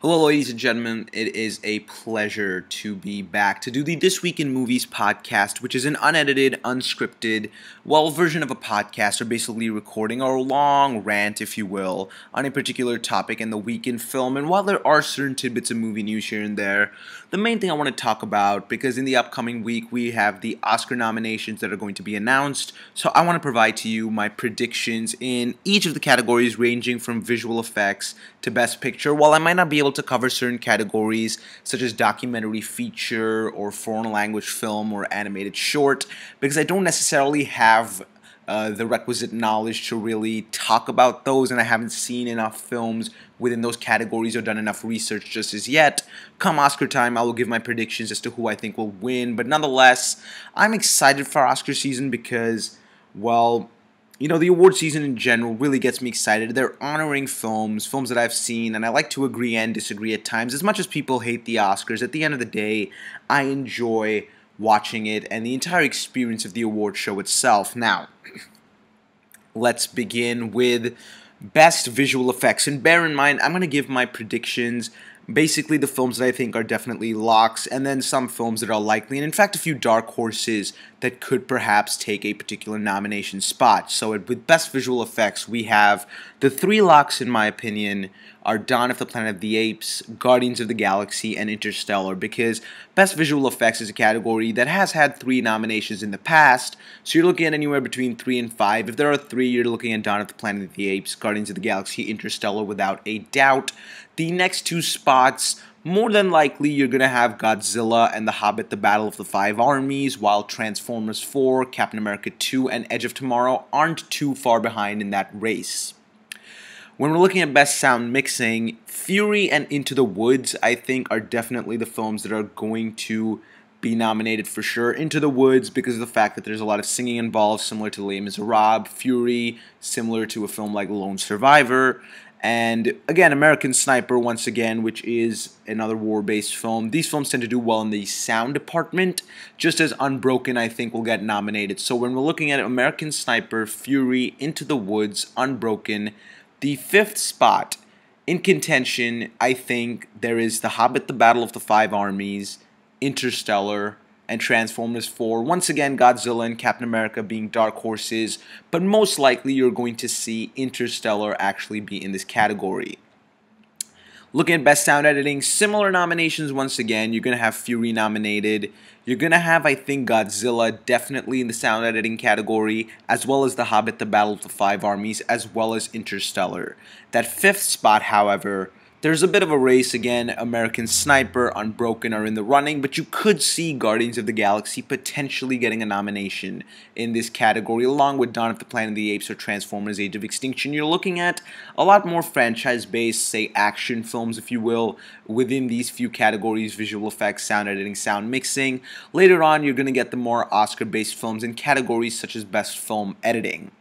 Hello, ladies and gentlemen. It is a pleasure to be back to do the This Week in Movies podcast, which is an unedited, unscripted, version of a podcast, or basically recording a long rant, if you will, on a particular topic in the week in film. And while there are certain tidbits of movie news here and there, the main thing I want to talk about, because in the upcoming week we have the Oscar nominations that are going to be announced, so I want to provide to you my predictions in each of the categories ranging from visual effects to Best Picture. While I might not be able to cover certain categories such as documentary feature or foreign language film or animated short, because I don't necessarily have the requisite knowledge to really talk about those, and I haven't seen enough films within those categories or done enough research just as yet. Come Oscar time, I will give my predictions as to who I think will win, but nonetheless, I'm excited for Oscar season because, well, you know, the award season in general really gets me excited. They're honoring films that I've seen, and I like to agree and disagree at times. As much as people hate the Oscars, at the end of the day, I enjoy watching it and the entire experience of the award show itself. Now, let's begin with Best Visual Effects. And bear in mind, I'm going to give my predictions, basically the films that I think are definitely locks, and then some films that are likely, and in fact a few dark horses that could perhaps take a particular nomination spot. So with Best Visual Effects, we have the three locks, in my opinion, are Dawn of the Planet of the Apes, Guardians of the Galaxy, and Interstellar, because Best Visual Effects is a category that has had 3 nominations in the past, so you're looking at anywhere between 3 and 5. If there are 3, you're looking at Dawn of the Planet of the Apes, Guardians of the Galaxy, Interstellar, without a doubt. The next 2 spots, more than likely, you're going to have Godzilla and The Hobbit, The Battle of the Five Armies, while Transformers 4, Captain America 2, and Edge of Tomorrow aren't too far behind in that race. When we're looking at Best Sound Mixing, Fury and Into the Woods, I think, are definitely the films that are going to be nominated for sure. Into the Woods, because of the fact that there's a lot of singing involved, similar to Les Miserables. Fury, similar to a film like Lone Survivor. And again, American Sniper, once again, which is another war-based film. These films tend to do well in the sound department, just as Unbroken, I think, will get nominated. So when we're looking at American Sniper, Fury, Into the Woods, Unbroken, the 5th spot in contention, I think there is The Hobbit, The Battle of the Five Armies, Interstellar, and Transformers 4. Once again, Godzilla and Captain America being dark horses, but most likely you're going to see Interstellar actually be in this category. Looking at Best Sound Editing, similar nominations once again. You're going to have Fury nominated. You're going to have, I think, Godzilla definitely in the sound editing category, as well as The Hobbit, The Battle of the Five Armies, as well as Interstellar. That 5th spot, however, there's a bit of a race again. American Sniper, Unbroken are in the running, but you could see Guardians of the Galaxy potentially getting a nomination in this category, along with Dawn of the Planet of the Apes or Transformers Age of Extinction. You're looking at a lot more franchise-based, say, action films, if you will, within these few categories: visual effects, sound editing, sound mixing. Later on, you're going to get the more Oscar-based films in categories such as Best Film Editing.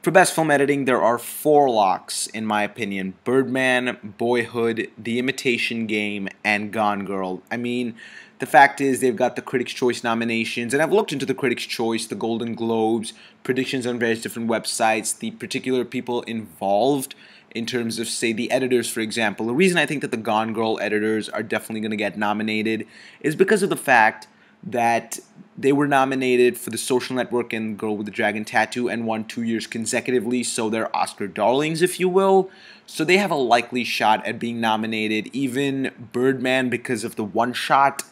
For Best Film Editing, there are 4 locks, in my opinion: Birdman, Boyhood, The Imitation Game, and Gone Girl. I mean, the fact is they've got the Critics' Choice nominations, and I've looked into the Critics' Choice, the Golden Globes, predictions on various different websites, the particular people involved in terms of, say, the editors, for example. The reason I think that the Gone Girl editors are definitely going to get nominated is because of the fact that they were nominated for The Social Network and Girl with the Dragon Tattoo and won 2 years consecutively, so they're Oscar darlings, if you will. So they have a likely shot at being nominated. Even Birdman, because of the one shot,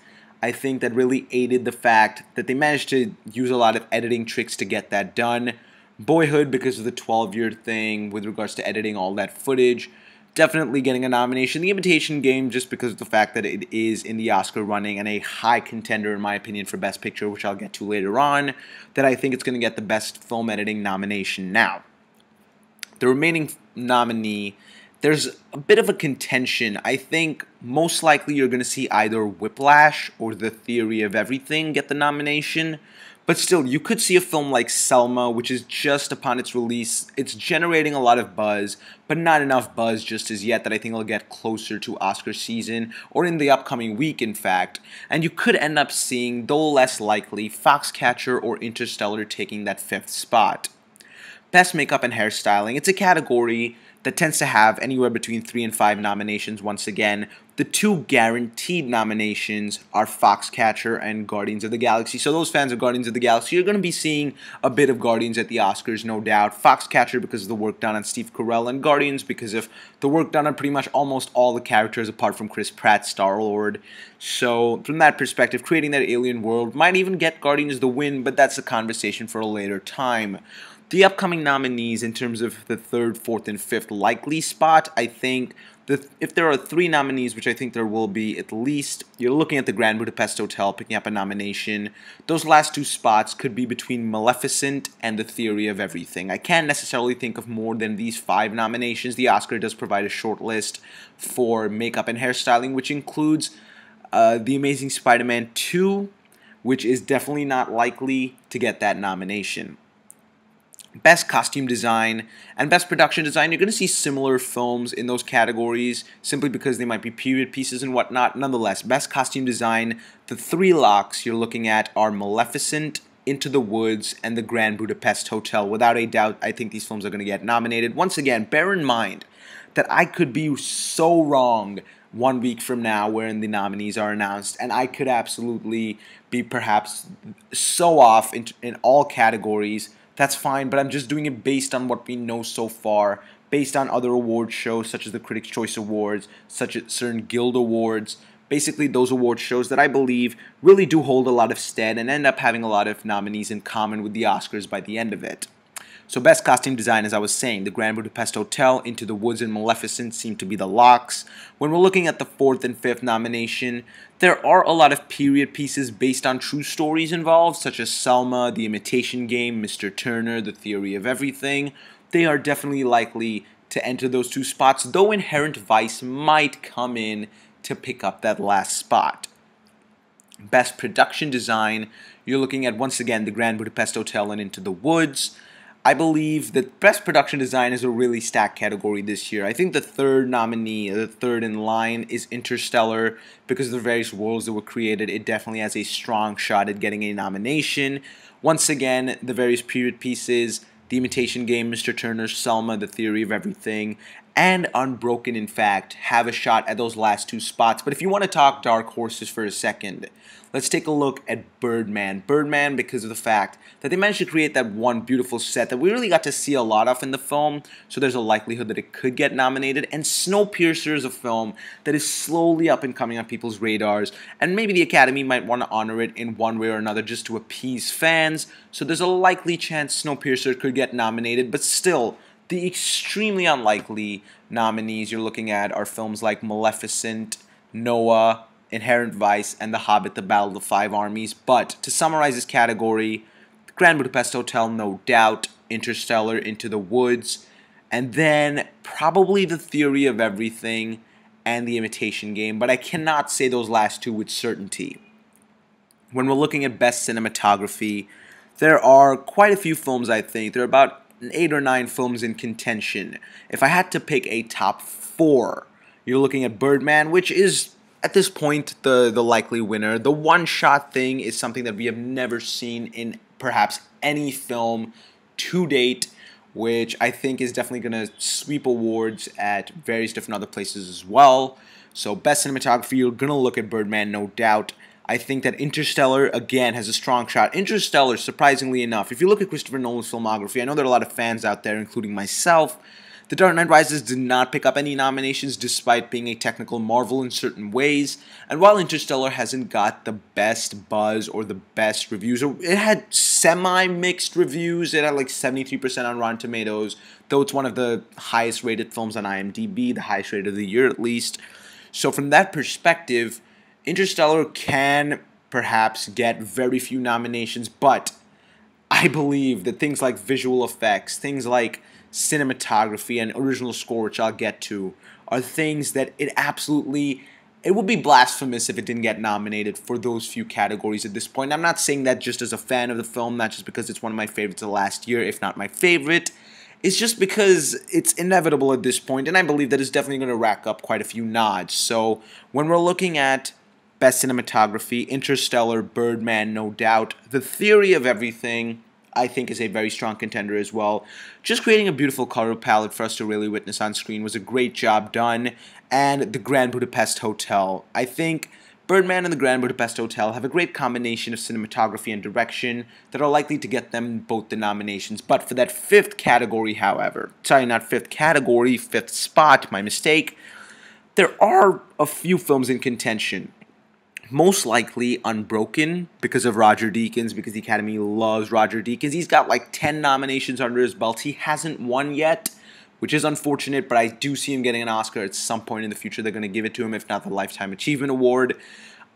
I think that really aided the fact that they managed to use a lot of editing tricks to get that done. Boyhood, because of the 12-year thing with regards to editing all that footage, definitely getting a nomination. The Imitation Game, just because of the fact that it is in the Oscar running and a high contender, in my opinion, for Best Picture, which I'll get to later on, that I think it's going to get the Best Film Editing nomination. Now, the remaining nominee, there's a bit of a contention. I think most likely you're going to see either Whiplash or The Theory of Everything get the nomination. But still, you could see a film like Selma, which is just upon its release. It's generating a lot of buzz, but not enough buzz just as yet that I think it'll get closer to Oscar season, or in the upcoming week, in fact. And you could end up seeing, though less likely, Foxcatcher or Interstellar taking that 5th spot. Best Makeup and Hairstyling. It's a category that tends to have anywhere between 3 and 5 nominations once again. The 2 guaranteed nominations are Foxcatcher and Guardians of the Galaxy. So those fans of Guardians of the Galaxy, you're going to be seeing a bit of Guardians at the Oscars, no doubt. Foxcatcher because of the work done on Steve Carell, and Guardians because of the work done on pretty much almost all the characters apart from Chris Pratt, Star-Lord. So from that perspective, creating that alien world might even get Guardians the win, but that's a conversation for a later time. The upcoming nominees in terms of the 3rd, 4th, and 5th likely spot, I think if there are 3 nominees, which I think there will be at least, you're looking at the Grand Budapest Hotel picking up a nomination. Those last 2 spots could be between Maleficent and The Theory of Everything. I can't necessarily think of more than these 5 nominations. The Oscar does provide a short list for makeup and hairstyling, which includes The Amazing Spider-Man 2, which is definitely not likely to get that nomination. Best Costume Design and Best Production Design, you're going to see similar films in those categories simply because they might be period pieces and whatnot. Nonetheless, Best Costume Design, the 3 locks you're looking at are Maleficent, Into the Woods, and The Grand Budapest Hotel. Without a doubt, I think these films are going to get nominated. Once again, bear in mind that I could be so wrong 1 week from now when the nominees are announced, and I could absolutely be perhaps so off in all categories. That's fine, but I'm just doing it based on what we know so far, based on other award shows such as the Critics' Choice Awards, such as certain Guild Awards, basically those award shows that I believe really do hold a lot of stead and end up having a lot of nominees in common with the Oscars by the end of it. So Best Costume Design, as I was saying, The Grand Budapest Hotel, Into the Woods, and Maleficent seem to be the locks. When we're looking at the 4th and 5th nomination, there are a lot of period pieces based on true stories involved, such as Selma, The Imitation Game, Mr. Turner, The Theory of Everything. They are definitely likely to enter those 2 spots, though Inherent Vice might come in to pick up that last spot. Best Production Design, you're looking at, once again, The Grand Budapest Hotel and Into the Woods. I believe that Best Production Design is a really stacked category this year. I think the 3rd nominee, the 3rd in line, is Interstellar. Because of the various worlds that were created, it definitely has a strong shot at getting a nomination. Once again, the various period pieces, The Imitation Game, Mr. Turner, Selma, The Theory of Everything, and Unbroken, in fact, have a shot at those last 2 spots. But if you want to talk dark horses for a second, let's take a look at Birdman. Birdman because of the fact that they managed to create that one beautiful set that we really got to see a lot of in the film, so there's a likelihood that it could get nominated. And Snowpiercer is a film that is slowly up and coming on people's radars, and maybe the Academy might want to honor it in one way or another just to appease fans, so there's a likely chance Snowpiercer could get nominated, but still, the extremely unlikely nominees you're looking at are films like Maleficent, Noah, Inherent Vice, and The Hobbit, The Battle of the Five Armies. But to summarize this category, The Grand Budapest Hotel, no doubt, Interstellar, Into the Woods, and then probably The Theory of Everything and The Imitation Game, but I cannot say those last 2 with certainty. When we're looking at Best Cinematography, there are quite a few films, I think. There are about 8 or 9 films in contention. If I had to pick a top 4, you're looking at Birdman, which is, at this point, the likely winner. The one-shot thing is something that we have never seen in perhaps any film to date, which I think is definitely going to sweep awards at various different other places as well. So Best Cinematography, you're going to look at Birdman, no doubt. I think that Interstellar, again, has a strong shot. Interstellar, surprisingly enough, if you look at Christopher Nolan's filmography, I know there are a lot of fans out there, including myself. The Dark Knight Rises did not pick up any nominations despite being a technical marvel in certain ways. And while Interstellar hasn't got the best buzz or the best reviews, or it had semi-mixed reviews. It had like 73% on Rotten Tomatoes, though it's one of the highest rated films on IMDb, the highest rated of the year at least. So from that perspective, Interstellar can perhaps get very few nominations, but I believe that things like visual effects, things like cinematography and original score, which I'll get to, are things that it would be blasphemous if it didn't get nominated for those few categories at this point. I'm not saying that just as a fan of the film, not just because it's one of my favorites of the last year, if not my favorite. It's just because it's inevitable at this point, and I believe that it's definitely going to rack up quite a few nods. So when we're looking at Best Cinematography, Interstellar, Birdman, no doubt. The Theory of Everything, I think is a very strong contender as well. Just creating a beautiful color palette for us to really witness on screen was a great job done. And the Grand Budapest Hotel. I think Birdman and the Grand Budapest Hotel have a great combination of cinematography and direction that are likely to get them both the nominations. But for that fifth category, however, sorry, not fifth category, fifth spot, my mistake, there are a few films in contention. Most likely Unbroken because of Roger Deakins, because the Academy loves Roger Deakins. He's got like 10 nominations under his belt. He hasn't won yet, which is unfortunate, but I do see him getting an Oscar at some point in the future. They're going to give it to him, if not the Lifetime Achievement Award.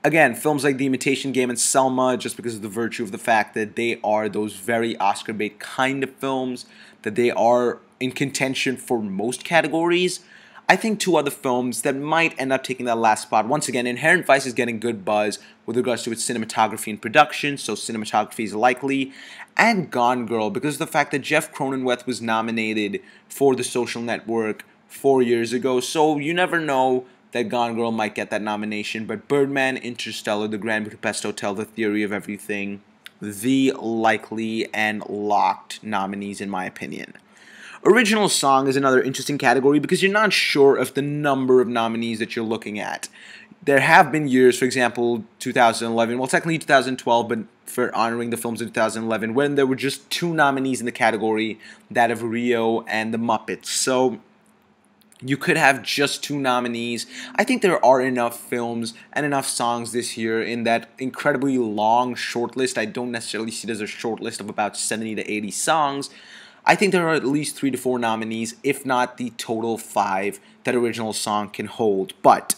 Again, films like The Imitation Game and Selma, just because of the virtue of the fact that they are those very Oscar bait kind of films, that they are in contention for most categories. I think two other films that might end up taking that last spot. Once again, Inherent Vice is getting good buzz with regards to its cinematography and production, so cinematography is likely. And Gone Girl, because of the fact that Jeff Cronenweth was nominated for The Social Network 4 years ago, so you never know that Gone Girl might get that nomination. But Birdman, Interstellar, The Grand Budapest Hotel, The Theory of Everything, the likely and locked nominees in my opinion. Original song is another interesting category because you're not sure of the number of nominees that you're looking at. There have been years, for example, 2011, well technically 2012, but for honoring the films in 2011, when there were just 2 nominees in the category, that of Rio and The Muppets. So you could have just 2 nominees. I think there are enough films and enough songs this year in that incredibly long shortlist. I don't necessarily see it as a shortlist of about 70 to 80 songs. I think there are at least 3 to 4 nominees, if not the total 5 that original song can hold. But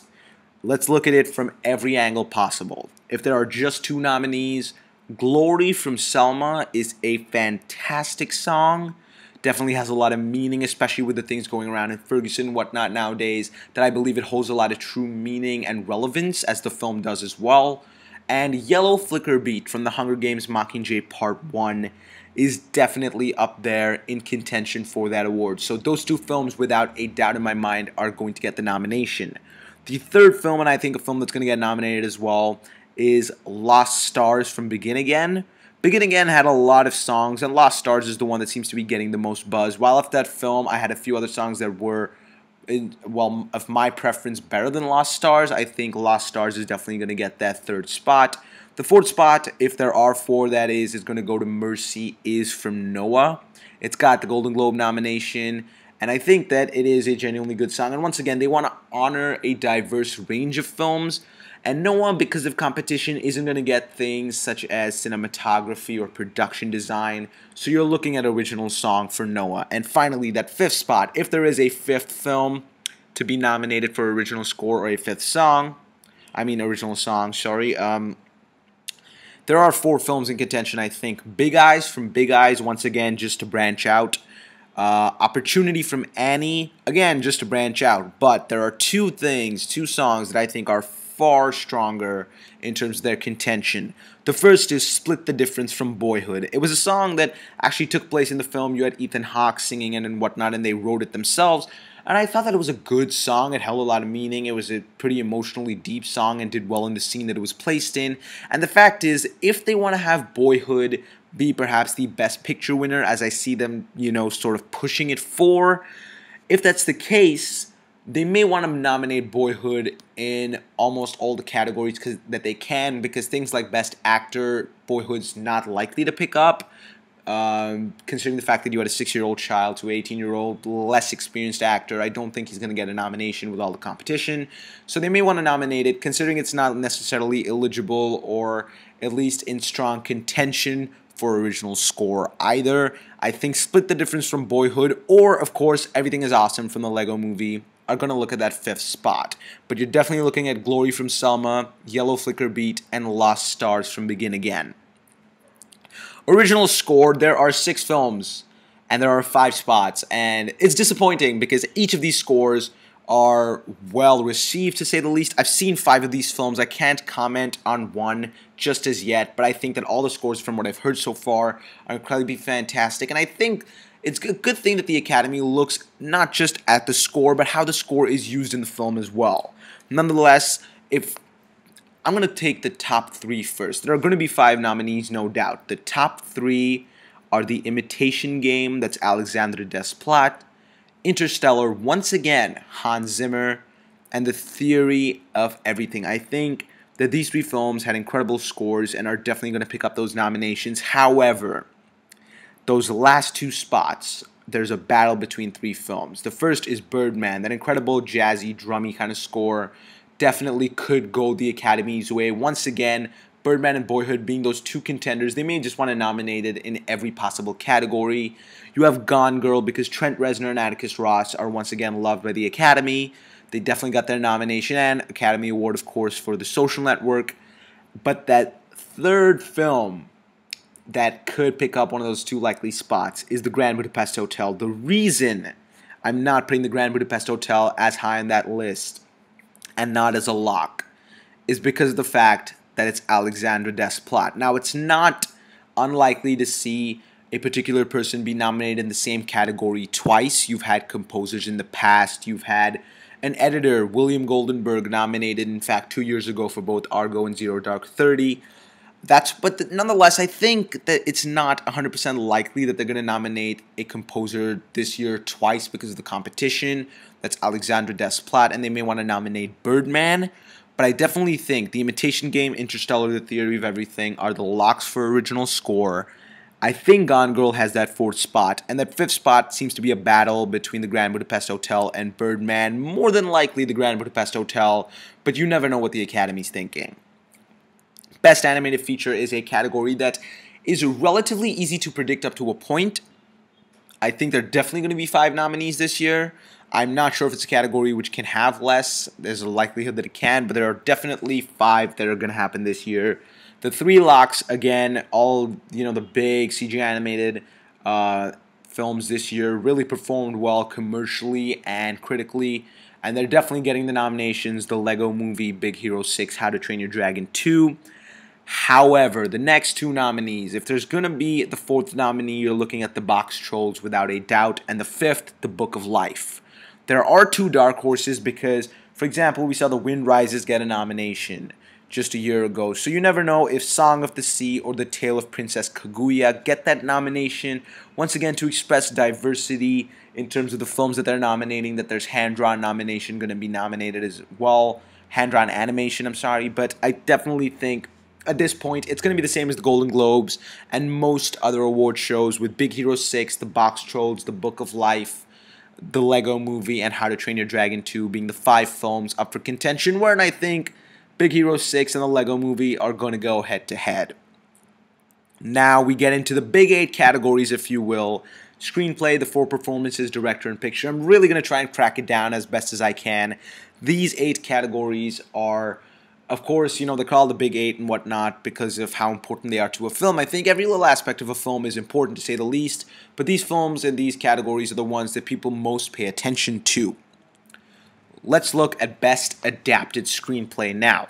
let's look at it from every angle possible. If there are just 2 nominees, Glory from Selma is a fantastic song. Definitely has a lot of meaning, especially with the things going around in Ferguson and whatnot nowadays, that I believe it holds a lot of true meaning and relevance, as the film does as well. And Yellow Flicker Beat from The Hunger Games Mockingjay Part 1 is definitely up there in contention for that award. So those 2 films, without a doubt in my mind, are going to get the nomination. The third film, and I think a film that's going to get nominated as well, is Lost Stars from Begin Again. Begin Again had a lot of songs, and Lost Stars is the one that seems to be getting the most buzz. While of that film, I had a few other songs that were, well, of my preference, better than Lost Stars. I think Lost Stars is definitely going to get that 3rd spot. The 4th spot, if there are 4, that is going to go to Mercy is from Noah. It's got the Golden Globe nomination, and I think that it is a genuinely good song. And once again, they want to honor a diverse range of films, and Noah, because of competition, isn't going to get things such as cinematography or production design, so you're looking at original song for Noah. And finally, that 5th spot, if there is a 5th film to be nominated for original score or a 5th song, original song, sorry, there are 4 films in contention, I think. Big Eyes from Big Eyes, once again, just to branch out. Opportunity from Annie, again, just to branch out. But there are 2 songs that I think are far stronger in terms of their contention. The first is Split the Difference from Boyhood. It was a song that actually took place in the film. You had Ethan Hawke singing it and whatnot, and they wrote it themselves. And I thought that it was a good song. It held a lot of meaning. It was a pretty emotionally deep song and did well in the scene that it was placed in. And the fact is, if they want to have Boyhood be perhaps the Best Picture winner, as I see them, sort of pushing it for, if that's the case, they may want to nominate Boyhood in almost all the categories that they can, because things like Best Actor, Boyhood's not likely to pick up. Considering the fact that you had a 6-year-old child to an 18-year-old, less experienced actor, I don't think he's going to get a nomination with all the competition. So they may want to nominate it, considering it's not necessarily eligible or at least in strong contention for original score either. I think Split the Difference from Boyhood, or of course Everything is Awesome from the Lego Movie, are going to look at that 5th spot. But you're definitely looking at Glory from Selma, Yellow Flicker Beat, and Lost Stars from Begin Again. Original score, there are 6 films, and there are 5 spots, and it's disappointing because each of these scores are well received, to say the least. I've seen 5 of these films. I can't comment on one just as yet, but I think that all the scores from what I've heard so far are incredibly fantastic, and I think it's a good thing that the Academy looks not just at the score, but how the score is used in the film as well. Nonetheless, if I'm going to take the top 3 first. There are going to be 5 nominees, no doubt. The top 3 are The Imitation Game, that's Alexandre Desplat, Interstellar, once again, Hans Zimmer, and The Theory of Everything. I think that these three films had incredible scores and are definitely going to pick up those nominations. However, those last two spots, there's a battle between three films. The first is Birdman, that incredible jazzy, drummy kind of score. Definitely could go the Academy's way. Once again, Birdman and Boyhood being those two contenders, they may just want to nominate it in every possible category. You have Gone Girl because Trent Reznor and Atticus Ross are once again loved by the Academy. They definitely got their nomination, and Academy Award, of course, for The Social Network. But that third film that could pick up one of those two likely spots is The Grand Budapest Hotel. The reason I'm not putting The Grand Budapest Hotel as high on that list and not as a lock is because of the fact that it's Alexandre Desplat. Now, it's not unlikely to see a particular person be nominated in the same category twice. You've had composers in the past. You've had an editor, William Goldenberg, nominated, in fact, 2 years ago for both Argo and Zero Dark 30. Nonetheless, I think that it's not 100% likely that they're going to nominate a composer this year twice because of the competition. That's Alexandre Desplat, and they may want to nominate Birdman. But I definitely think The Imitation Game, Interstellar, The Theory of Everything are the locks for original score. I think Gone Girl has that fourth spot, and that fifth spot seems to be a battle between The Grand Budapest Hotel and Birdman. More than likely The Grand Budapest Hotel, but you never know what the Academy's thinking. Best Animated Feature is a category that is relatively easy to predict up to a point. I think there are definitely going to be 5 nominees this year. I'm not sure if it's a category which can have less. There's a likelihood that it can, but there are definitely 5 that are going to happen this year. The 3 locks, again, all the big CGI animated films this year really performed well commercially and critically, and they're definitely getting the nominations. The Lego Movie, Big Hero 6, How to Train Your Dragon 2. However, the next 2 nominees, if there's going to be the 4th nominee, you're looking at The Box Trolls without a doubt, and the 5th, The Book of Life. There are 2 dark horses because, for example, we saw The Wind Rises get a nomination just a year ago. So you never know if Song of the Sea or The Tale of Princess Kaguya get that nomination. Once again, to express diversity in terms of the films that they're nominating, that there's hand-drawn nomination going to be nominated as well. Hand-drawn animation, I'm sorry. But I definitely think at this point, it's going to be the same as the Golden Globes and most other award shows, with Big Hero 6, The Box Trolls, The Book of Life, The Lego Movie, and How to Train Your Dragon 2 being the 5 films up for contention, wherein I think Big Hero 6 and The Lego Movie are going to go head-to-head. Now we get into the big 8 categories, if you will. Screenplay, the 4 performances, director, and picture. I'm really going to try and crack it down as best as I can. These 8 categories are, of course, they're called the Big 8 and whatnot because of how important they are to a film. I think every little aspect of a film is important, to say the least, but these films and these categories are the ones that people most pay attention to. Let's look at Best Adapted Screenplay now.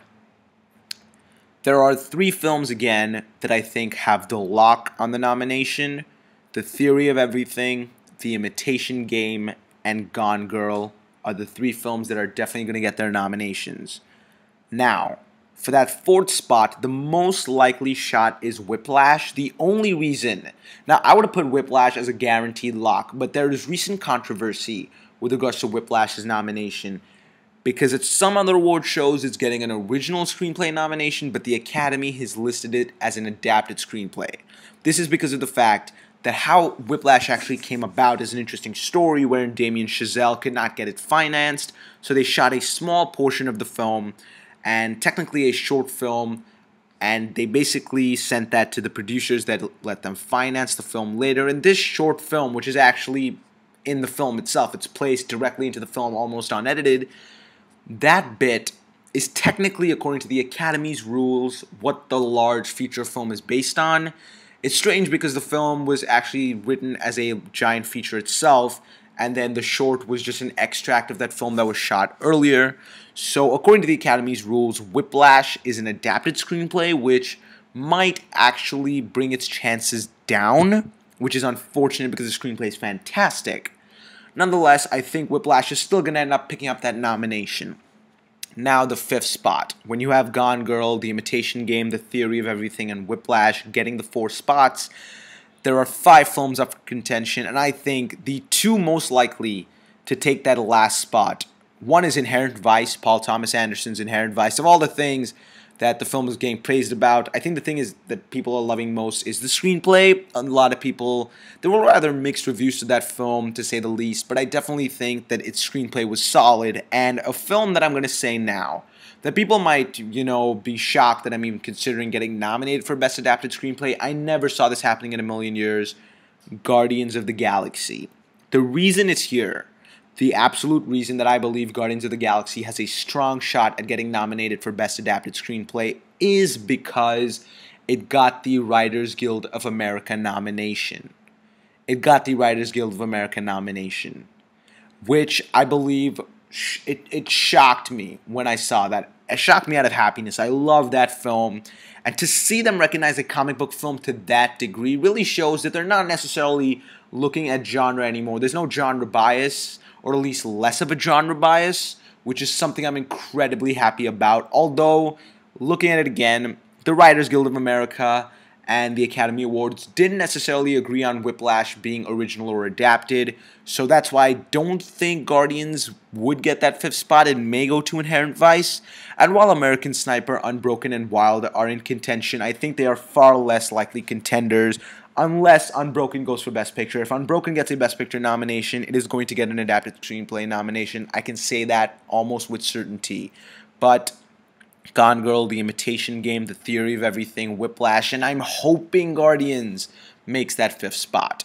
There are 3 films, again, that I think have the lock on the nomination. The Theory of Everything, The Imitation Game, and Gone Girl are the 3 films that are definitely going to get their nominations. Now, for that 4th spot, the most likely shot is Whiplash. The only reason, now I would have put Whiplash as a guaranteed lock, but there is recent controversy with regards to Whiplash's nomination because at some other award shows it's getting an original screenplay nomination, but the Academy has listed it as an adapted screenplay. This is because of the fact that how Whiplash actually came about is an interesting story wherein Damien Chazelle could not get it financed, so they shot a small portion of the film and technically a short film, and they basically sent that to the producers that let them finance the film later. And this short film, which is actually in the film itself, it's placed directly into the film almost unedited, that bit is technically, according to the Academy's rules, what the large feature film is based on. It's strange because the film was actually written as a giant feature itself, and then the short was just an extract of that film that was shot earlier. So according to the Academy's rules, Whiplash is an adapted screenplay, which might actually bring its chances down, which is unfortunate because the screenplay is fantastic. Nonetheless, I think Whiplash is still going to end up picking up that nomination. Now the 5th spot. When you have Gone Girl, The Imitation Game, The Theory of Everything, and Whiplash getting the 4 spots, There are 5 films up for contention, and I think the 2 most likely to take that last spot. One is Inherent Vice, Paul Thomas Anderson's Inherent Vice. Of all the things that the film is getting praised about, I think the thing is that people are loving most is the screenplay. A lot of people, there were rather mixed reviews to that film, to say the least, but I definitely think that its screenplay was solid, and a film that I'm going to say now that people might, be shocked that I'm even considering getting nominated for Best Adapted Screenplay. I never saw this happening in a million years. Guardians of the Galaxy. The reason it's here, the absolute reason that I believe Guardians of the Galaxy has a strong shot at getting nominated for Best Adapted Screenplay is because it got the Writers Guild of America nomination. It got the Writers Guild of America nomination, which I believe it shocked me when I saw that. It shocked me out of happiness. I love that film. And to see them recognize a comic book film to that degree really shows that they're not necessarily looking at genre anymore. There's no genre bias, or at least less of a genre bias, which is something I'm incredibly happy about. Although, looking at it again, the Writers Guild of America and the Academy Awards didn't necessarily agree on Whiplash being original or adapted, so that's why I don't think Guardians would get that 5th spot. It may go to Inherent Vice, and while American Sniper, Unbroken, and Wild are in contention, I think they are far less likely contenders unless Unbroken goes for Best Picture. If Unbroken gets a Best Picture nomination, it is going to get an Adapted Screenplay nomination. I can say that almost with certainty. But Gone Girl, The Imitation Game, The Theory of Everything, Whiplash, and I'm hoping Guardians makes that 5th spot.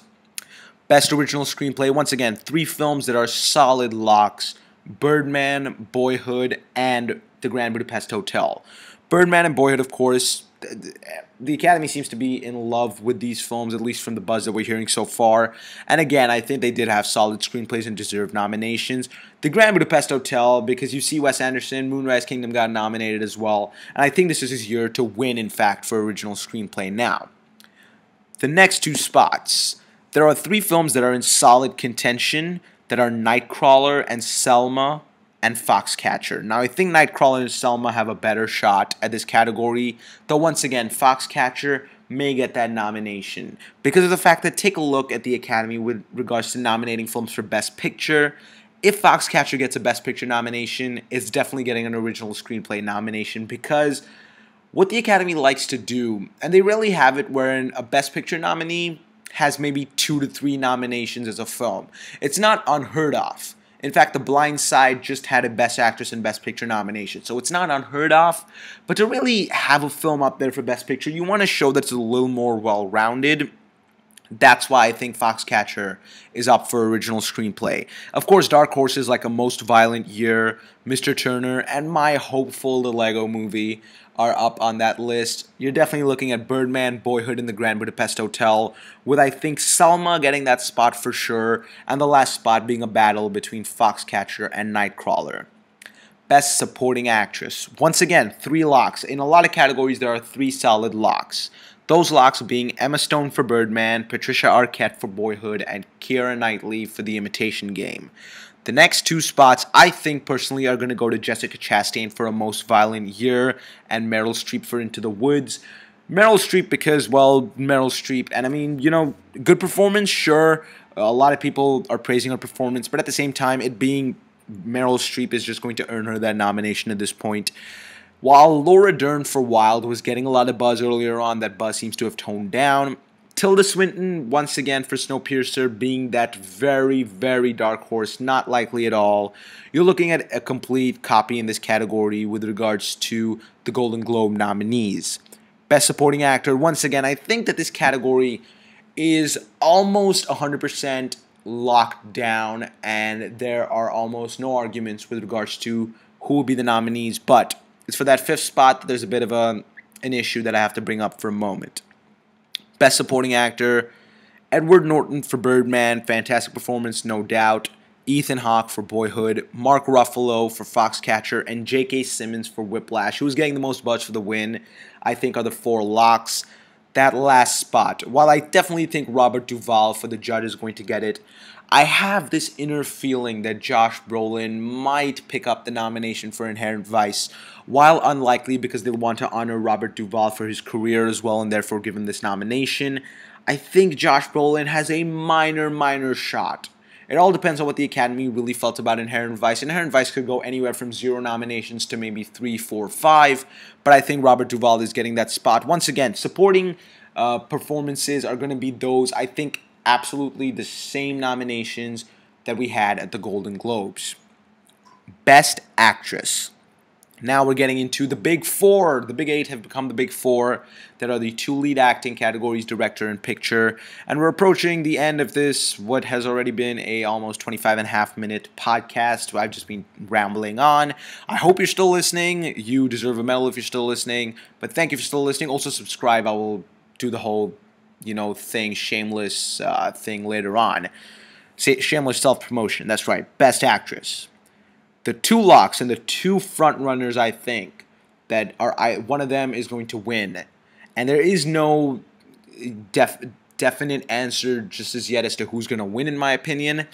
Best Original Screenplay, once again, 3 films that are solid locks: Birdman, Boyhood, and The Grand Budapest Hotel. Birdman and Boyhood, of course, the Academy seems to be in love with these films, at least from the buzz that we're hearing so far. And again, I think they did have solid screenplays and deserved nominations. The Grand Budapest Hotel, because you see Wes Anderson, Moonrise Kingdom got nominated as well. And I think this is his year to win, in fact, for original screenplay now. The next 2 spots. There are 3 films that are in solid contention that are Nightcrawler and Selma and Foxcatcher. Now, I think Nightcrawler and Selma have a better shot at this category, though once again, Foxcatcher may get that nomination because of the fact that, take a look at the Academy with regards to nominating films for Best Picture. If Foxcatcher gets a Best Picture nomination, it's definitely getting an Original Screenplay nomination, because what the Academy likes to do, and they rarely have it wherein a Best Picture nominee has maybe 2 to 3 nominations as a film. It's not unheard of. In fact, The Blind Side just had a Best Actress and Best Picture nomination, so it's not unheard of. But to really have a film up there for Best Picture, you want to show that it's a little more well-rounded. That's why I think Foxcatcher is up for Original Screenplay. Of course, dark horses like A Most Violent Year, Mr. Turner, and my hopeful The Lego Movie are up on that list. You're definitely looking at Birdman, Boyhood, and The Grand Budapest Hotel, with I think Selma getting that spot for sure, and the last spot being a battle between Foxcatcher and Nightcrawler. Best Supporting Actress. Once again, 3 locks. In a lot of categories, there are 3 solid locks. Those locks being Emma Stone for Birdman, Patricia Arquette for Boyhood, and Keira Knightley for The Imitation Game. The next 2 spots, I think personally, are going to go to Jessica Chastain for A Most Violent Year and Meryl Streep for Into the Woods. Meryl Streep because, well, Meryl Streep, and I mean, good performance, sure. A lot of people are praising her performance, but at the same time, it being Meryl Streep is just going to earn her that nomination at this point. While Laura Dern for Wild was getting a lot of buzz earlier on, that buzz seems to have toned down. Tilda Swinton, once again, for Snowpiercer, being that very, very dark horse, not likely at all. You're looking at a complete copy in this category with regards to the Golden Globe nominees. Best Supporting Actor, once again, I think that this category is almost 100% locked down, and there are almost no arguments with regards to who will be the nominees, but it's for that 5th spot that there's a bit of an issue that I have to bring up for a moment. Best Supporting Actor, Edward Norton for Birdman, fantastic performance, no doubt. Ethan Hawke for Boyhood, Mark Ruffalo for Foxcatcher, and J.K. Simmons for Whiplash, who is getting the most buzz for the win, I think are the 4 locks. That last spot, while I definitely think Robert Duvall for The Judge is going to get it, I have this inner feeling that Josh Brolin might pick up the nomination for Inherent Vice, while unlikely because they'll want to honor Robert Duvall for his career as well and therefore give him this nomination. I think Josh Brolin has a minor shot. It all depends on what the Academy really felt about Inherent Vice. Inherent Vice could go anywhere from 0 nominations to maybe 3, 4, 5, but I think Robert Duvall is getting that spot. Once again, supporting performances are going to be those, I think, absolutely the same nominations that we had at the Golden Globes. Best Actress. Now we're getting into the Big Four. The Big Eight have become the Big Four. That are the 2 lead acting categories, director and picture. And we're approaching the end of this, what has already been a almost 25.5-minute podcast. I've just been rambling on. I hope you're still listening. You deserve a medal if you're still listening. But thank you for still listening. Also subscribe. I will do the whole, thing, shameless thing later on. Shameless self-promotion. That's right. Best Actress. The 2 locks and the 2 front runners, I think, that are one of them is going to win, and there is no definite answer just as yet as to who's going to win, in my opinion.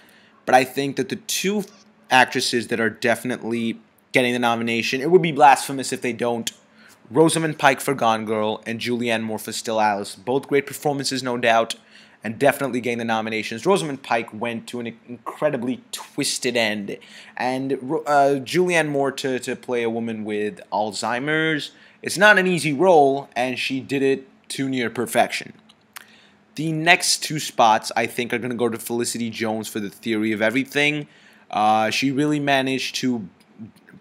But I think that the 2 actresses that are definitely getting the nomination, it would be blasphemous if they don't. Rosamund Pike for Gone Girl and Julianne Moore for Still Alice, both great performances, no doubt, and definitely getting the nominations. Rosamund Pike went to an incredibly twisted end, and Julianne Moore to play a woman with Alzheimer's, it's not an easy role, and she did it to near perfection. The next 2 spots, I think, are going to go to Felicity Jones for The Theory of Everything. She really managed to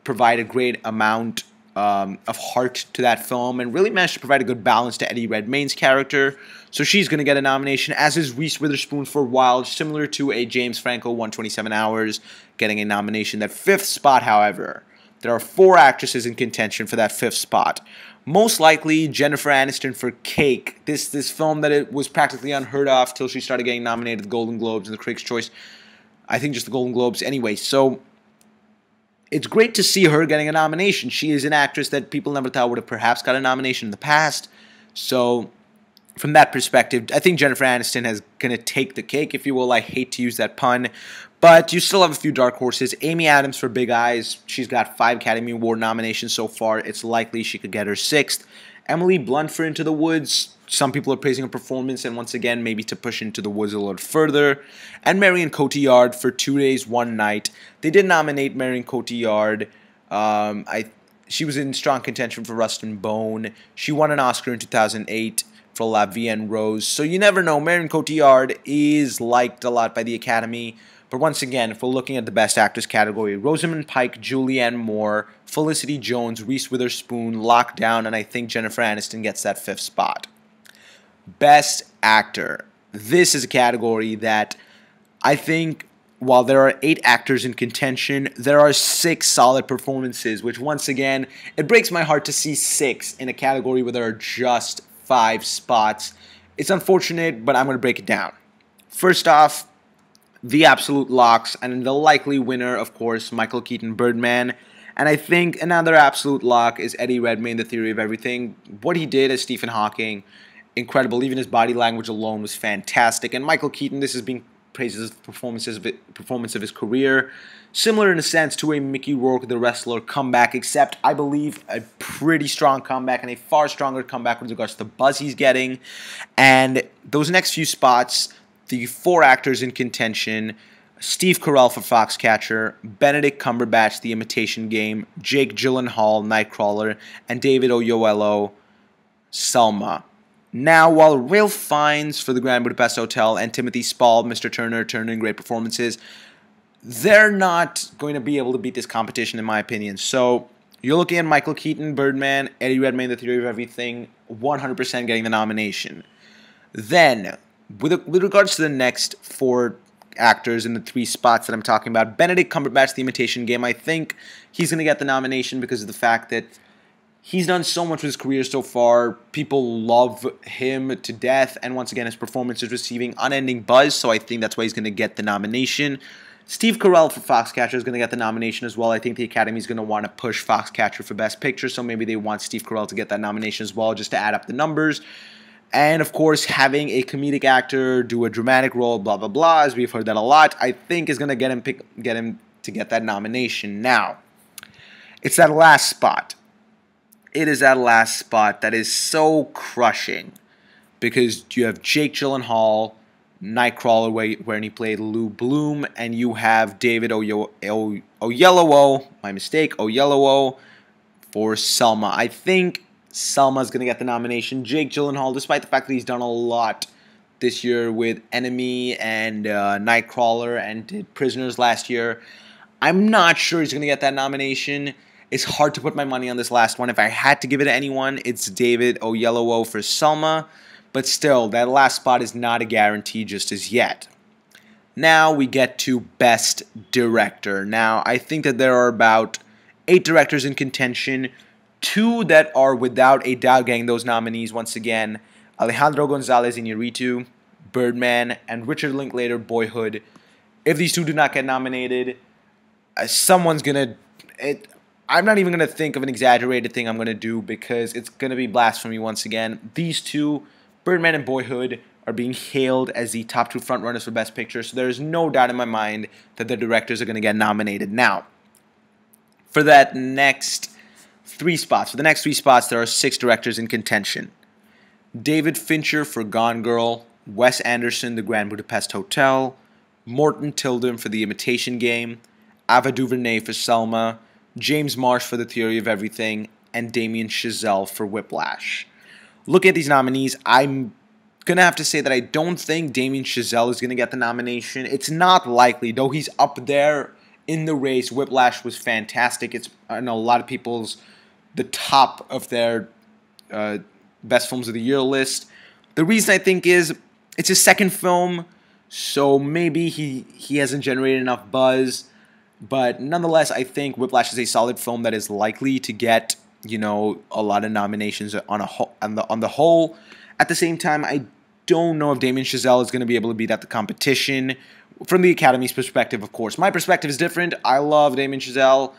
provide a great amount of heart to that film and really managed to provide a good balance to Eddie Redmayne's character. So she's going to get a nomination, as is Reese Witherspoon for Wild, similar to a James Franco 127 Hours, getting a nomination. That 5th spot, however, there are 4 actresses in contention for that 5th spot. Most likely Jennifer Aniston for Cake, this film that it was practically unheard of till she started getting nominated at the Golden Globes and the Critics' Choice. I think just the Golden Globes anyway. So it's great to see her getting a nomination. She is an actress that people never thought would have perhaps got a nomination in the past. So from that perspective, I think Jennifer Aniston is going to take the cake, if you will. I hate to use that pun. But you still have a few dark horses. Amy Adams for Big Eyes. She's got 5 Academy Award nominations so far. It's likely she could get her 6th. Emily Blunt for Into the Woods. Some people are praising her performance, and once again, maybe to push Into the Woods a little further. And Marion Cotillard for 2 Days, One Night. They did nominate Marion Cotillard. She was in strong contention for Rust and Bone. She won an Oscar in 2008 for La Vie en Rose. So you never know. Marion Cotillard is liked a lot by the Academy. But once again, if we're looking at the Best Actress category, Rosamund Pike, Julianne Moore, Felicity Jones, Reese Witherspoon, Lockdown, and I think Jennifer Aniston gets that 5th spot. Best Actor. This is a category that I think, while there are 8 actors in contention, there are 6 solid performances, which once again, it breaks my heart to see 6 in a category where there are just 5 spots. It's unfortunate, but I'm going to break it down. First off, the absolute locks, and the likely winner, of course, Michael Keaton, Birdman. And I think another absolute lock is Eddie Redmayne, The Theory of Everything. What he did as Stephen Hawking, incredible. Even his body language alone was fantastic. And Michael Keaton, this is being praised as the performance of his career. Similar in a sense to a Mickey Rourke, The Wrestler comeback, except I believe a pretty strong comeback and a far stronger comeback with regards to the buzz he's getting. And those next few spots, the 4 actors in contention: Steve Carell for Foxcatcher, Benedict Cumberbatch, The Imitation Game, Jake Gyllenhaal, Nightcrawler, and David Oyelowo, Selma. Now, while Ralph Fiennes for The Grand Budapest Hotel and Timothy Spall, Mr. Turner, turning great performances, they're not going to be able to beat this competition, in my opinion. So you're looking at Michael Keaton, Birdman, Eddie Redmayne, The Theory of Everything, 100% getting the nomination. Then, with regards to the next 4 actors in the 3 spots that I'm talking about, Benedict Cumberbatch, The Imitation Game, I think he's going to get the nomination because of the fact that he's done so much with his career so far. People love him to death, and once again, his performance is receiving unending buzz, so I think that's why he's going to get the nomination. Steve Carell for Foxcatcher is going to get the nomination as well. I think the Academy is going to want to push Foxcatcher for Best Picture, so maybe they want Steve Carell to get that nomination as well, just to add up the numbers. And of course, having a comedic actor do a dramatic role, blah blah blah, as we've heard that a lot, I think is gonna get him to get that nomination. Now, it's that last spot. It is that last spot that is so crushing because you have Jake Gyllenhaal, Nightcrawler, where he played Lou Bloom, and you have David Oyelowo, my mistake, Oyelowo, for Selma. I think Selma's going to get the nomination. Jake Gyllenhaal, despite the fact that he's done a lot this year with Enemy and Nightcrawler and did Prisoners last year, I'm not sure he's going to get that nomination. It's hard to put my money on this last one. If I had to give it to anyone, it's David Oyelowo for Selma. But still, that last spot is not a guarantee just as yet. Now we get to Best Director. Now, I think that there are about 8 directors in contention. 2 that are without a doubt getting those nominees once again. Alejandro González Iñárritu, Birdman, and Richard Linklater, Boyhood. If these 2 do not get nominated, someone's going to... I'm not even going to think of an exaggerated thing I'm going to do because it's going to be blasphemy once again. These 2... Birdman and Boyhood are being hailed as the top 2 frontrunners for Best Picture, so there is no doubt in my mind that the directors are going to get nominated. Now, for that next 3 spots, there are 6 directors in contention. David Fincher for Gone Girl, Wes Anderson, The Grand Budapest Hotel, Morton Tilden for The Imitation Game, Ava DuVernay for Selma, James Marsh for The Theory of Everything, and Damien Chazelle for Whiplash. Looking at these nominees, I'm going to have to say that I don't think Damien Chazelle is going to get the nomination. It's not likely, though he's up there in the race. Whiplash was fantastic. It's, I know, a lot of people's, the top of their best films of the year list. The reason I think is it's his second film, so maybe he hasn't generated enough buzz. But nonetheless, I think Whiplash is a solid film that is likely to get, you know, a lot of nominations on the whole. At the same time, I don't know if Damien Chazelle is going to be able to beat out the competition from the Academy's perspective, of course. My perspective is different. I love Damien Chazelle.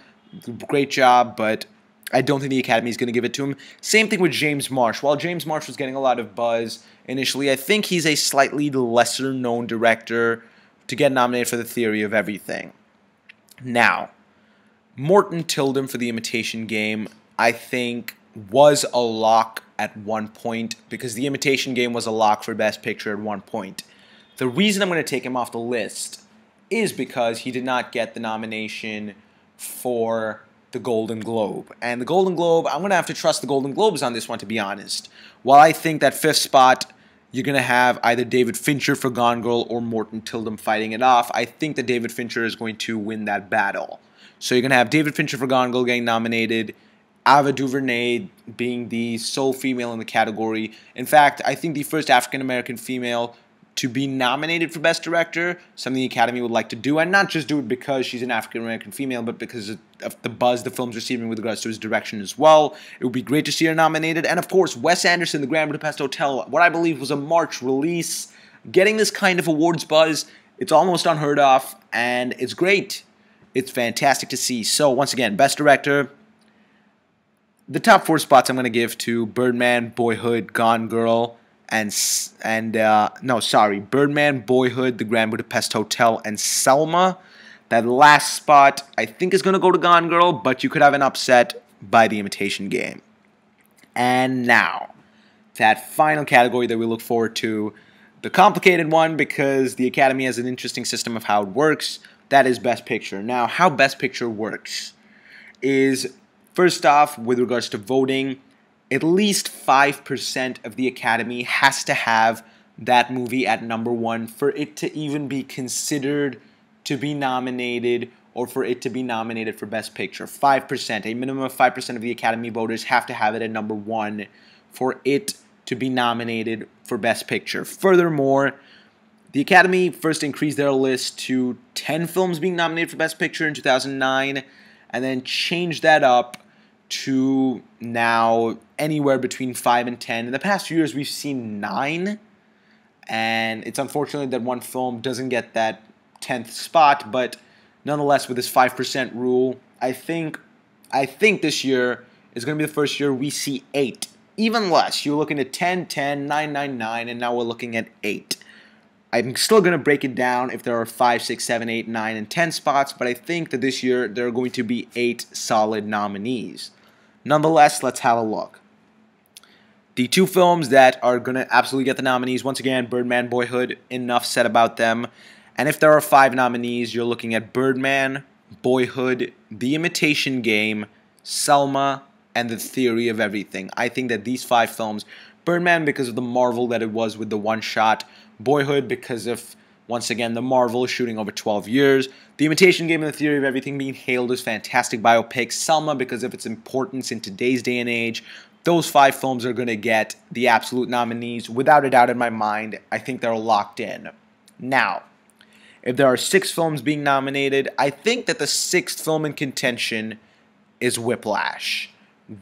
Great job, but I don't think the Academy is going to give it to him. Same thing with James Marsh. While James Marsh was getting a lot of buzz initially, I think he's a slightly lesser-known director to get nominated for The Theory of Everything. Now, Morton Tilden for The Imitation Game, I think, was a lock at one point because The Imitation Game was a lock for Best Picture at one point. The reason I'm going to take him off the list is because he did not get the nomination for the Golden Globe. And the Golden Globe, I'm going to have to trust the Golden Globes on this one, to be honest. While I think that 5th spot, you're going to have either David Fincher for Gone Girl or Morton Tilden fighting it off, I think that David Fincher is going to win that battle. So you're going to have David Fincher for Gone Girl getting nominated, Ava DuVernay being the sole female in the category. In fact, I think the first African-American female to be nominated for Best Director, something the Academy would like to do, and not just do it because she's an African-American female, but because of the buzz the film's receiving with regards to his direction as well. It would be great to see her nominated. And of course, Wes Anderson, The Grand Budapest Hotel, what I believe was a March release, getting this kind of awards buzz, it's almost unheard of, and it's great. It's fantastic to see. So once again, Best Director, the top 4 spots I'm going to give to Birdman, Boyhood, Gone Girl, Birdman, Boyhood, The Grand Budapest Hotel, and Selma. That last spot I think is going to go to Gone Girl, but you could have an upset by The Imitation Game. And now, that final category that we look forward to, the complicated one because the Academy has an interesting system of how it works, that is Best Picture. Now, how Best Picture works is, first off, with regards to voting, at least 5% of the Academy has to have that movie at number 1 for it to even be considered to be nominated or for it to be nominated for Best Picture. 5%, a minimum of 5% of the Academy voters have to have it at number 1 for it to be nominated for Best Picture. Furthermore, the Academy first increased their list to 10 films being nominated for Best Picture in 2009 and then changed that up to now anywhere between 5 and 10. In the past few years, we've seen 9, and it's unfortunate that one film doesn't get that 10th spot, but nonetheless, with this 5% rule, I think this year is going to be the first year we see 8 even less. You're looking at 10, 10, 9, 9, 9, and now we're looking at 8. I'm still going to break it down if there are 5, 6, 7, 8, 9, and 10 spots, but I think that this year there are going to be 8 solid nominees. Nonetheless, let's have a look. The 2 films that are going to absolutely get the nominees, once again, Birdman, Boyhood, enough said about them. And if there are 5 nominees, you're looking at Birdman, Boyhood, The Imitation Game, Selma, and The Theory of Everything. I think that these 5 films, Birdman because of the marvel that it was with the one shot, Boyhood because of, once again, the marvel shooting over 12 years, The Imitation Game and The Theory of Everything being hailed as fantastic biopics, Selma because of its importance in today's day and age. Those 5 films are going to get the absolute nominees without a doubt in my mind. I think they're locked in. Now, if there are 6 films being nominated, I think that the 6th film in contention is Whiplash.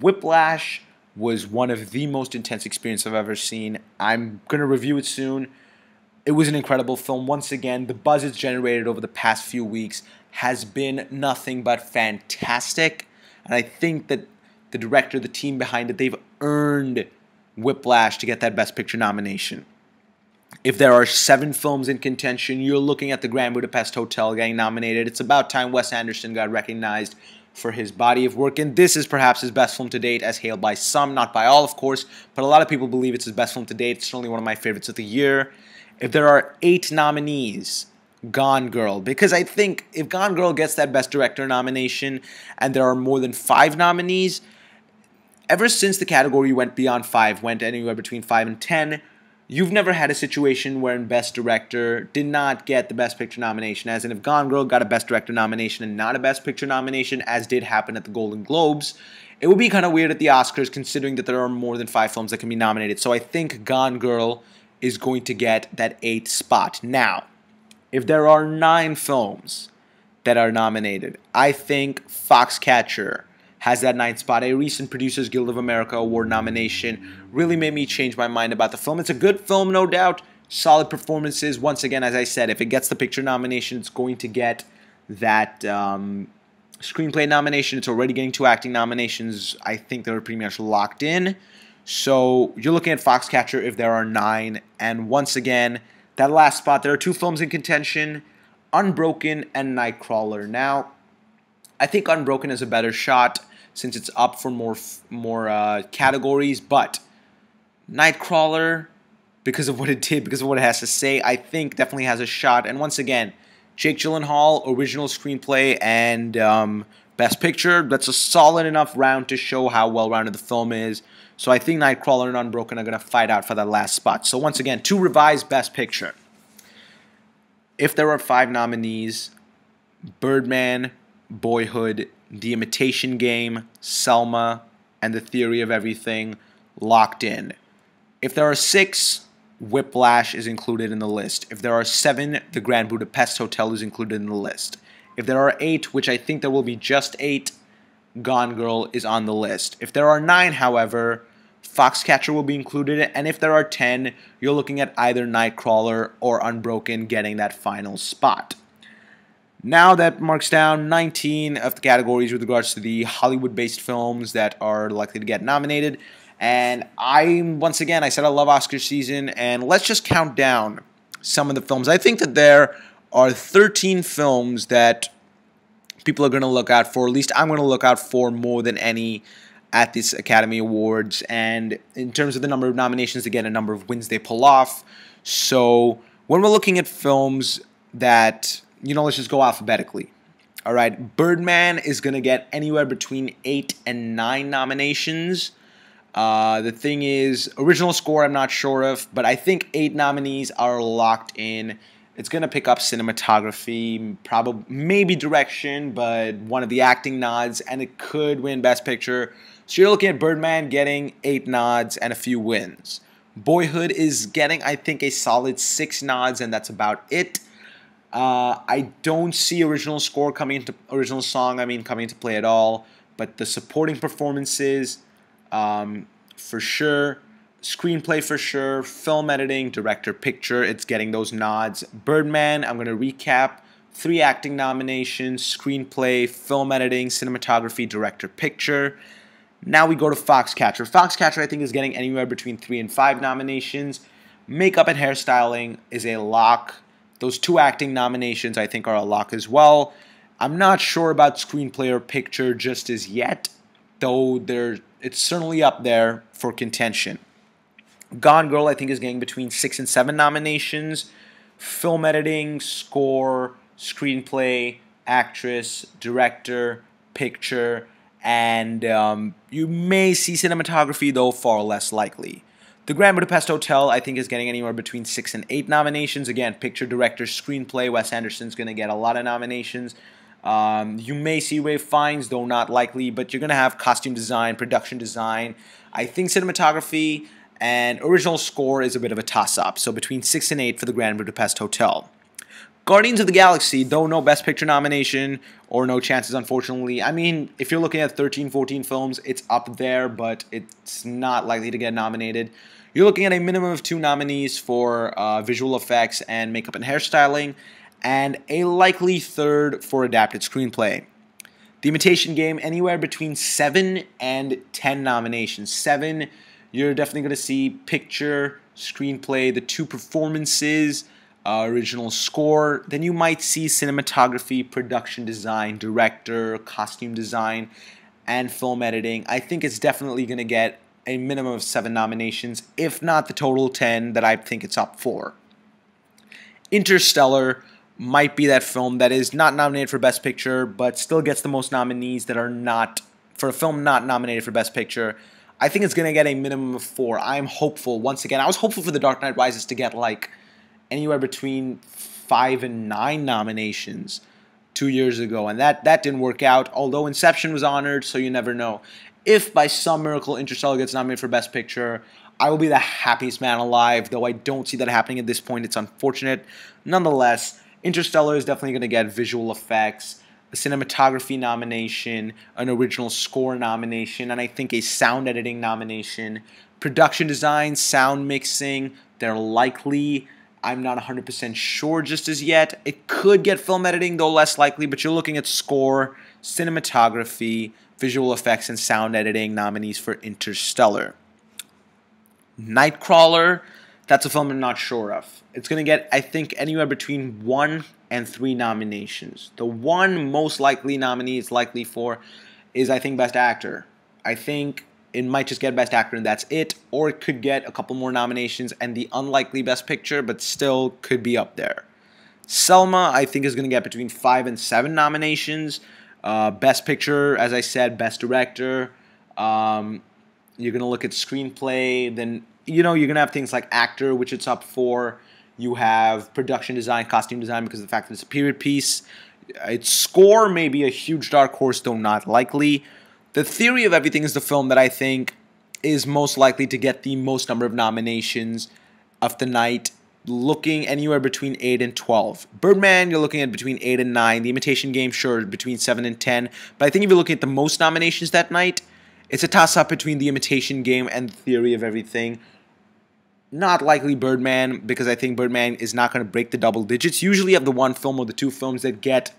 Whiplash was one of the most intense experiences I've ever seen. I'm going to review it soon. It was an incredible film. Once again, the buzz it's generated over the past few weeks has been nothing but fantastic. And I think that the director, the team behind it, they've earned Whiplash to get that Best Picture nomination. If there are 7 films in contention, you're looking at the Grand Budapest Hotel getting nominated. It's about time Wes Anderson got recognized for his body of work, and this is perhaps his best film to date, as hailed by some, not by all, of course, but a lot of people believe it's his best film to date. It's certainly one of my favorites of the year. If there are 8 nominees, Gone Girl, because I think if Gone Girl gets that Best Director nomination and there are more than 5 nominees, ever since the category went beyond 5, went anywhere between 5 and 10, you've never had a situation where Best Director did not get the Best Picture nomination, as in if Gone Girl got a Best Director nomination and not a Best Picture nomination, as did happen at the Golden Globes, it would be kind of weird at the Oscars considering that there are more than 5 films that can be nominated. So I think Gone Girl is going to get that 8th spot. Now, if there are 9 films that are nominated, I think Foxcatcher has that 9th spot. A recent Producers Guild of America Award nomination really made me change my mind about the film. It's a good film, no doubt. Solid performances. Once again, as I said, if it gets the picture nomination, it's going to get that screenplay nomination. It's already getting 2 acting nominations. I think they're pretty much locked in. So you're looking at Foxcatcher if there are 9. And once again, that last spot, there are 2 films in contention, Unbroken and Nightcrawler. Now, I think Unbroken is a better shot since it's up for more categories, but Nightcrawler, because of what it did, because of what it has to say, I think definitely has a shot. And once again, Jake Gyllenhaal, original screenplay, and Best Picture, that's a solid enough round to show how well-rounded the film is. So I think Nightcrawler and Unbroken are going to fight out for that last spot. So once again, to revise Best Picture. If there are 5 nominees, Birdman, Boyhood, The Imitation Game, Selma, and The Theory of Everything locked in. If there are 6, Whiplash is included in the list. If there are 7, The Grand Budapest Hotel is included in the list. If there are 8, which I think there will be just 8, Gone Girl is on the list. If there are 9, however, Foxcatcher will be included, and if there are 10, you're looking at either Nightcrawler or Unbroken getting that final spot. Now that marks down 19 of the categories with regards to the Hollywood-based films that are likely to get nominated. And once again, I said I love Oscar season, and let's just count down some of the films. I think that there are 13 films that people are going to look out for. At least I'm going to look out for more than any at this Academy Awards. And in terms of the number of nominations, they get a number of wins they pull off. So when we're looking at films that, let's just go alphabetically. All right, Birdman is going to get anywhere between 8 and 9 nominations. The thing is, original score I'm not sure of, but I think 8 nominees are locked in. It's going to pick up cinematography, probably maybe direction, but one of the acting nods, and it could win Best Picture. So you're looking at Birdman getting 8 nods and a few wins. Boyhood is getting, I think, a solid 6 nods, and that's about it. I don't see original score coming into coming into play at all, but the supporting performances, for sure. Screenplay for sure, film editing, director, picture, it's getting those nods. Birdman, I'm going to recap, 3 acting nominations, screenplay, film editing, cinematography, director, picture. Now we go to Foxcatcher. Foxcatcher, I think, is getting anywhere between 3 and 5 nominations. Makeup and hairstyling is a lock. Those 2 acting nominations, I think, are a lock as well. I'm not sure about screenplay or picture just as yet, though it's certainly up there for contention. Gone Girl, I think, is getting between 6 and 7 nominations. Film editing, score, screenplay, actress, director, picture, and you may see cinematography, though far less likely. The Grand Budapest Hotel, I think, is getting anywhere between 6 and 8 nominations. Again, picture, director, screenplay. Wes Anderson's going to get a lot of nominations. You may see Ralph Fiennes, though not likely, but you're going to have costume design, production design. I think cinematography and original score is a bit of a toss-up, so between 6 and 8 for the Grand Budapest Hotel. Guardians of the Galaxy, though no Best Picture nomination, or no chances, unfortunately. I mean, if you're looking at 13, 14 films, it's up there, but it's not likely to get nominated. You're looking at a minimum of 2 nominees for visual effects and makeup and hairstyling, and a likely 3rd for adapted screenplay. The Imitation Game, anywhere between 7 and 10 nominations. 7, you're definitely going to see picture, screenplay, the 2 performances, original score. Then you might see cinematography, production design, director, costume design, and film editing. I think it's definitely going to get a minimum of 7 nominations, if not the total 10 that I think it's up for. Interstellar might be that film that is not nominated for Best Picture, but still gets the most nominees that are not, for a film not nominated for Best Picture. I think it's going to get a minimum of 4. I'm hopeful. Once again, I was hopeful for The Dark Knight Rises to get like anywhere between 5 and 9 nominations 2 years ago, and that didn't work out, although Inception was honored, so you never know. If by some miracle Interstellar gets nominated for Best Picture, I will be the happiest man alive, though I don't see that happening at this point. It's unfortunate. Nonetheless, Interstellar is definitely going to get visual effects, a cinematography nomination, an original score nomination, and I think a sound editing nomination. Production design, sound mixing, they're likely. I'm not 100% sure just as yet. It could get film editing, though less likely, but you're looking at score, cinematography, visual effects, and sound editing nominees for Interstellar. Nightcrawler, that's a film I'm not sure of. It's going to get, I think, anywhere between 1 and 3 nominations. The one most likely nominee it's likely for is, I think, Best Actor. I think it might just get Best Actor and that's it, or it could get a couple more nominations and the unlikely Best Picture, but still could be up there. Selma, I think, is going to get between 5 and 7 nominations. Best Picture, as I said, Best Director. You're going to look at Screenplay. Then, you're going to have things like Actor, which it's up for. You have Production Design, Costume Design, because of the fact that it's a period piece. Its score may be a huge dark horse, though not likely. The Theory of Everything is the film that I think is most likely to get the most number of nominations of the night, looking anywhere between 8 and 12. Birdman, you're looking at between 8 and 9. The Imitation Game, sure, between 7 and 10. But I think if you're looking at the most nominations that night, it's a toss-up between The Imitation Game and The Theory of Everything. Not likely Birdman, because I think Birdman is not going to break the double digits. Usually you have the one film or the 2 films that get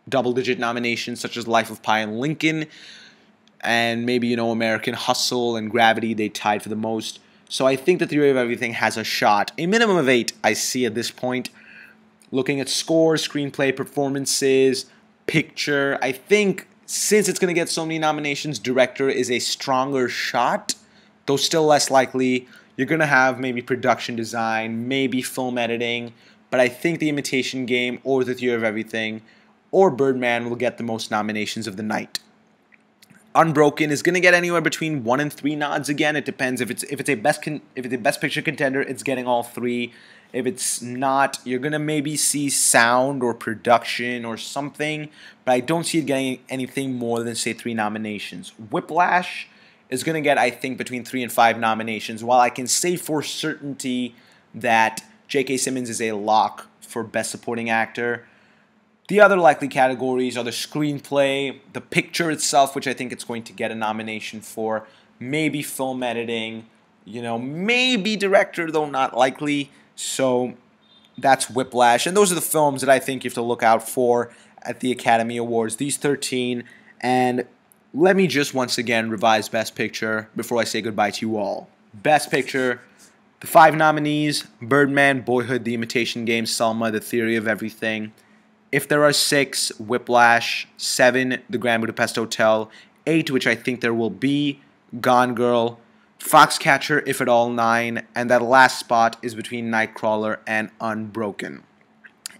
double-digit nominations, such as Life of Pi and Lincoln, and maybe, American Hustle and Gravity, they tied for the most. So I think The Theory of Everything has a shot. A minimum of 8, I see at this point. Looking at score, screenplay, performances, picture, I think since it's going to get so many nominations, director is a stronger shot, though still less likely. You're going to have maybe production design, maybe film editing, but I think The Imitation Game or The Theory of Everything or Birdman will get the most nominations of the night. Unbroken is going to get anywhere between 1 and 3 nods again. It depends. If it's a best picture contender, it's getting all 3. If it's not, you're going to maybe see sound or production or something, but I don't see it getting anything more than, say, 3 nominations. Whiplash is going to get, I think, between 3 and 5 nominations, while I can say for certainty that J.K. Simmons is a lock for Best Supporting Actor. The other likely categories are the screenplay, the picture itself, which I think it's going to get a nomination for, maybe film editing, maybe director, though not likely. So that's Whiplash. And those are the films that I think you have to look out for at the Academy Awards, these 13. And let me just once again revise Best Picture before I say goodbye to you all. Best Picture, the 5 nominees: Birdman, Boyhood, The Imitation Game, Selma, The Theory of Everything. If there are 6, Whiplash. 7, The Grand Budapest Hotel. 8, which I think there will be, Gone Girl. Foxcatcher, if at all, 9. And that last spot is between Nightcrawler and Unbroken.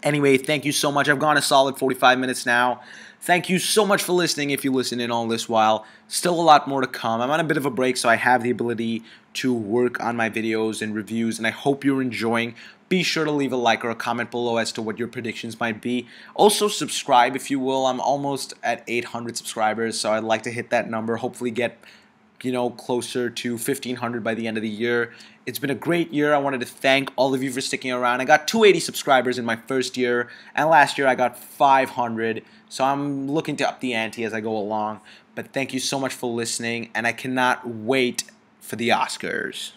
Anyway, thank you so much. I've gone a solid 45 minutes now. Thank you so much for listening if you listened in all this while. Still a lot more to come. I'm on a bit of a break, so I have the ability to work on my videos and reviews, and I hope you're enjoying. Be sure to leave a like or a comment below as to what your predictions might be. Also, subscribe if you will. I'm almost at 800 subscribers, so I'd like to hit that number. Hopefully get closer to 1,500 by the end of the year. It's been a great year. I wanted to thank all of you for sticking around. I got 280 subscribers in my first year, and last year I got 500. So I'm looking to up the ante as I go along. But thank you so much for listening, and I cannot wait for the Oscars.